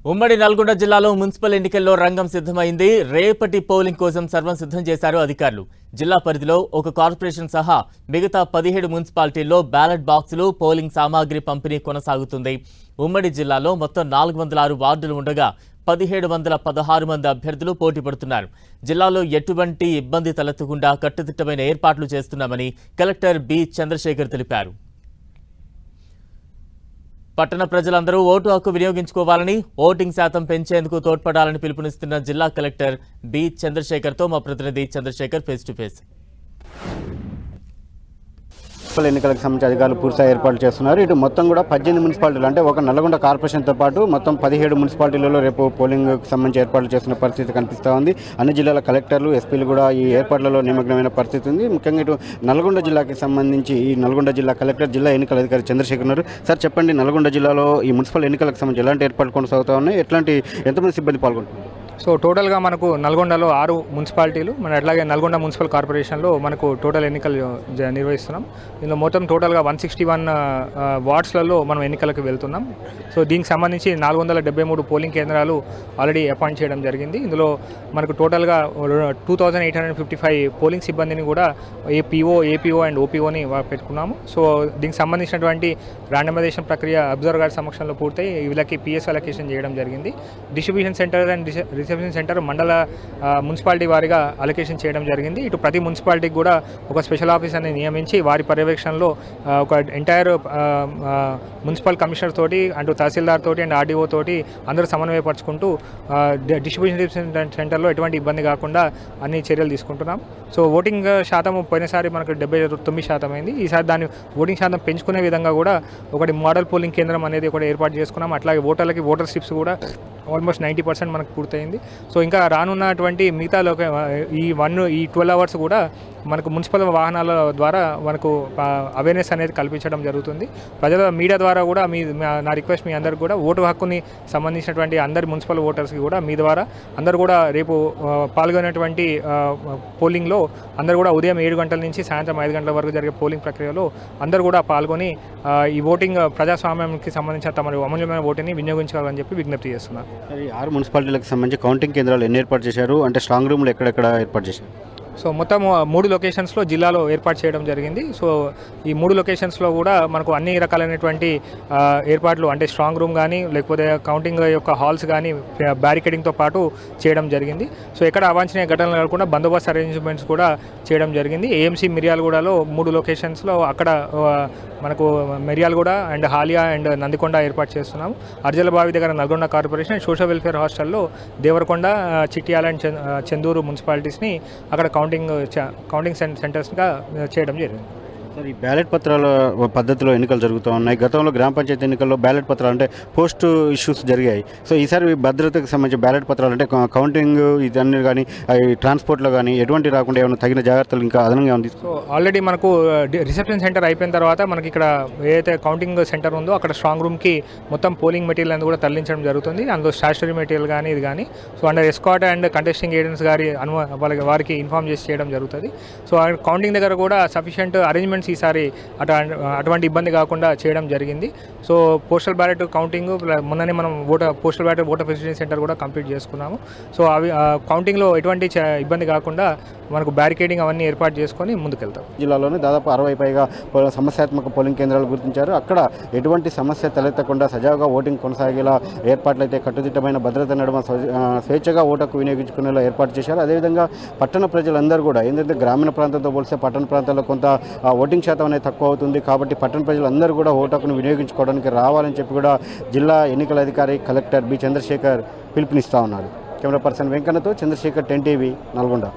ఉమ్మడి నల్గొండ జిల్లాలో మున్సిపల్ ఎన్నికల్లో రంగం సిద్ధమైంది. రేపటి పోలింగ్ కోసం సర్వం సిద్ధం చేశారు అధికారులు. జిల్లా పరిధిలో ఒక కార్పొరేషన్ సహా మిగతా 17 మున్సిపాలిటీల్లో బ్యాలెట్ బాక్సులు, పోలింగ్ సామాగ్రి పంపిణీ కొనసాగుతుంది. ఉమ్మడి జిల్లాలో మొత్తం 406 వార్డులు ఉండగా 1716 మంది అభ్యర్థులు పోటీ పడుతున్నారు. జిల్లాలో ఎటువంటి ఇబ్బంది తలెత్తకుండా కట్టుదిట్టమైన ఏర్పాట్లు చేస్తున్నామని కలెక్టర్ బి చంద్రశేఖర్ తెలిపారు. పట్టణ ప్రజలందరూ ఓటు హక్కు వినియోగించుకోవాలని, ఓటింగ్ శాతం పెంచేందుకు తోడ్పడాలని పిలుపునిస్తున్న జిల్లా కలెక్టర్ బి చంద్రశేఖర్తో మా ప్రతినిధి Chandrashekhar face to face. Municipal ఎన్నికలకు సంబంధించి అధికారులు పూర్తిగా ఏర్పాట్లు చేస్తున్నారు. ఇటు మొత్తం కూడా 18 మున్సిపాలిటీలు అంటే ఒక నల్గొండ కార్పొరేషన్తో పాటు మొత్తం 17 మున్సిపాలిటీలలో రేపు పోలింగ్కి సంబంధించి ఏర్పాట్లు చేస్తున్న పరిస్థితి కనిపిస్తూ ఉంది. అన్ని జిల్లాల కలెక్టర్లు, ఎస్పీలు కూడా ఈ ఏర్పాట్లలో నిమగ్నమైన పరిస్థితి ఉంది. ముఖ్యంగా ఇటు నల్గొండ జిల్లాకి సంబంధించి ఈ నల్గొండ జిల్లా కలెక్టర్, జిల్లా ఎన్నికల అధికారి చంద్రశేఖర్ ఉన్నారు. సార్ చెప్పండి, నల్గొండ జిల్లాలో ఈ మున్సిపల్ ఎన్నికలకు సంబంధించి ఎలాంటి ఏర్పాట్లు కొనసాగుతూ ఉన్నాయి, ఎంతమంది సిబ్బంది పాల్గొంటున్నారు? సో టోటల్గా మనకు నల్గొండలో 6 మున్సిపాలిటీలు, మన అట్లాగే నల్గొండ మున్సిపల్ కార్పొరేషన్లో మనకు టోటల్ ఎన్నికలు నిర్వహిస్తున్నాం. ఇందులో మొత్తం టోటల్గా 161 వార్డ్స్లలో మనం ఎన్నికలకు వెళ్తున్నాం. సో దీనికి సంబంధించి 473 పోలింగ్ కేంద్రాలు ఆల్రెడీ అపాయింట్ చేయడం జరిగింది. ఇందులో మనకు టోటల్గా 2855 పోలింగ్ సిబ్బందిని కూడా ఏపీఓ అండ్ ఓపీఓని పెట్టుకున్నాము. సో దీనికి సంబంధించినటువంటి ర్యాండమైజేషన్ ప్రక్రియ అబ్జర్వర్ గారి సమక్షంలో పూర్తయి వీళ్ళకి పిఎస్ అలొకేషన్ చేయడం జరిగింది. Distribution centre and reception centre మండల మున్సిపాలిటీ వారిగా అలొకేషన్ చేయడం జరిగింది. ఇటు ప్రతి మున్సిపాలిటీకి కూడా ఒక స్పెషల్ ఆఫీసర్ని నియమించి వారి పర్యవేక్షణలో ఒక ఎంటైర్ మున్సిపల్ కమిషనర్ తోటి అంటూ తహసీల్దార్ తోటి అండ్ ఆర్డీఓ తోటి అందరూ సమన్వయపరుచుకుంటూ డిస్ట్రిబ్యూషన్ సెంటర్లో ఎటువంటి ఇబ్బంది కాకుండా అన్ని చర్యలు తీసుకుంటున్నాం. సో ఓటింగ్ శాతం పోయినసారి మనకు 79% అయింది. ఈసారి దాన్ని ఓటింగ్ శాతం పెంచుకునే విధంగా కూడా ఒకటి మోడల్ పోలింగ్ కేంద్రం అనేది ఒకటి ఏర్పాటు చేసుకున్నాం. అట్లాగే ఓటర్లకి ఓటర్ స్లిప్స్ కూడా ఆల్మోస్ట్ 90% మనకు పూర్తయింది. సో ఇంకా రానున్నటువంటి మిగతా ఈ 12 అవర్స్ కూడా మనకు మున్సిపల్ వాహనాల ద్వారా మనకు అవేర్నెస్ అనేది కల్పించడం జరుగుతుంది. ప్రజల మీడియా ద్వారా కూడా నా రిక్వెస్ట్ మీ అందరికి కూడా ఓటు హక్కుని సంబంధించినటువంటి అందరి మున్సిపల్ ఓటర్స్కి కూడా మీ ద్వారా అందరూ కూడా రేపు పాల్గొనేటువంటి పోలింగ్లో అందరూ కూడా ఉదయం 7 గంటల నుంచి సాయంత్రం 5 గంటల వరకు జరిగే పోలింగ్ ప్రక్రియలో అందరూ కూడా పాల్గొని ఈ ఓటింగ్ ప్రజాస్వామ్యానికి సంబంధించిన తమ అమూల్యమైన ఓటుని వినియోగించాలని చెప్పి విజ్ఞప్తి చేస్తున్నారు. 6 మున్సిపాలిటీలకు సంబంధించి కౌంటింగ్ కేంద్రాలు ఎన్ని ఏర్పాటు చేశారు, అంటే స్ట్రాంగ్ రూమ్లు ఎక్కడెక్కడ ఏర్పాటు చేశారు? సో మొత్తం 3 లొకేషన్స్లో జిల్లాలో ఏర్పాటు చేయడం జరిగింది. సో ఈ 3 లొకేషన్స్లో కూడా మనకు అన్ని రకాలైనటువంటి ఏర్పాట్లు అంటే స్ట్రాంగ్ రూమ్ కానీ లేకపోతే కౌంటింగ్ యొక్క హాల్స్ కానీ బ్యారికేడింగ్తో పాటు చేయడం జరిగింది. సో ఎక్కడ అవాంఛనీయ ఘటనలు కాకుండా బందోబస్తు అరేంజ్మెంట్స్ కూడా చేయడం జరిగింది. ఏఎంసీ మిర్యాలగూడలో 3 లొకేషన్స్లో అక్కడ మనకు మిర్యాలగూడ అండ్ హాలియా అండ్ నందికొండ ఏర్పాటు చేస్తున్నాం. అర్జలబావి దగ్గర నల్గొండ కార్పొరేషన్ సోషల్ వెల్ఫేర్ హాస్టల్లో దేవరకొండ, చిట్యాల అండ్ చందూరు మున్సిపాలిటీస్ని అక్కడ కౌంటింగ్ సెంటర్స్గా చేయడం జరిగింది. సార్, ఈ బ్యాలెట్ పత్రాల పద్ధతిలో ఎన్నికలు జరుగుతూ ఉన్నాయి. గతంలో గ్రామ పంచాయతీ ఎన్నికల్లో బ్యాలెట్ పత్రాలు అంటే పోస్ట్ ఇష్యూస్ జరిగాయి. సో ఈసారి భద్రతకు సంబంధించి బ్యాలెట్ పత్రాలు అంటే కౌంటింగ్ ఇదన్నీ కానీ ట్రాన్స్పోర్ట్లో కానీ ఎటువంటి రాకుండా ఏమైనా తగిన జాగ్రత్తలు ఇంకా అదనంగా ఉంది? సో ఆల్రెడీ మనకు రిసెప్షన్ సెంటర్ అయిపోయిన తర్వాత మనకి ఇక్కడ ఏదైతే కౌంటింగ్ సెంటర్ ఉందో అక్కడ స్ట్రాంగ్ రూమ్కి మొత్తం పోలింగ్ మెటీరియల్ అనేది కూడా తరలించడం జరుగుతుంది. అందులో స్టాచ్యురీ మెటీరియల్ కానీ ఇది కానీ so under escort and contesting agents గారి వారికి ఇన్ఫార్మ్ చేసి చేయడం జరుగుతుంది. సో కౌంటింగ్ దగ్గర కూడా సఫిషియంట్ అరేంజ్మెంట్ ఈసారి అటువంటి ఇబ్బంది కాకుండా చేయడం జరిగింది. సో పోస్టల్ బ్యాలెట్ కౌంటింగ్ మొన్ననే మనం postal ballot voter facility centre కూడా కంప్లీట్ చేసుకున్నాము. సో అవి కౌంటింగ్లో ఎటువంటి ఇబ్బంది కాకుండా మనకు బ్యారికేడింగ్ అవన్నీ ఏర్పాటు చేసుకొని ముందుకెళ్తాం. జిల్లాలోనే దాదాపు 60 పైగా సమస్యాత్మక పోలింగ్ కేంద్రాలు గుర్తించారు. అక్కడ ఎటువంటి సమస్య తలెత్తకుండా సజావుగా ఓటింగ్ కొనసాగేలా ఏర్పాట్లు అయితే కట్టుదిట్టమైన భద్రత నడుమ స్వేచ్ఛగా ఓటుకు వినియోగించుకునేలా ఏర్పాటు చేశారు. అదేవిధంగా పట్టణ ప్రజలందరూ కూడా ఏంటంటే గ్రామీణ ప్రాంతంతో పోలిస్తే పట్టణ ప్రాంతాల్లో కొంత ఓటింగ్ శాతం అనేది తక్కువ అవుతుంది. కాబట్టి పట్టణ ప్రజలందరూ కూడా ఓటు హక్కును వినియోగించుకోవడానికి రావాలని చెప్పి కూడా జిల్లా ఎన్నికల అధికారి కలెక్టర్ బి చంద్రశేఖర్ పిలుపునిస్తూ ఉన్నారు. కెమెరా పర్సన్ వెంకన్నతో చంద్రశేఖర్, 10 టీవీ, నల్గొండ.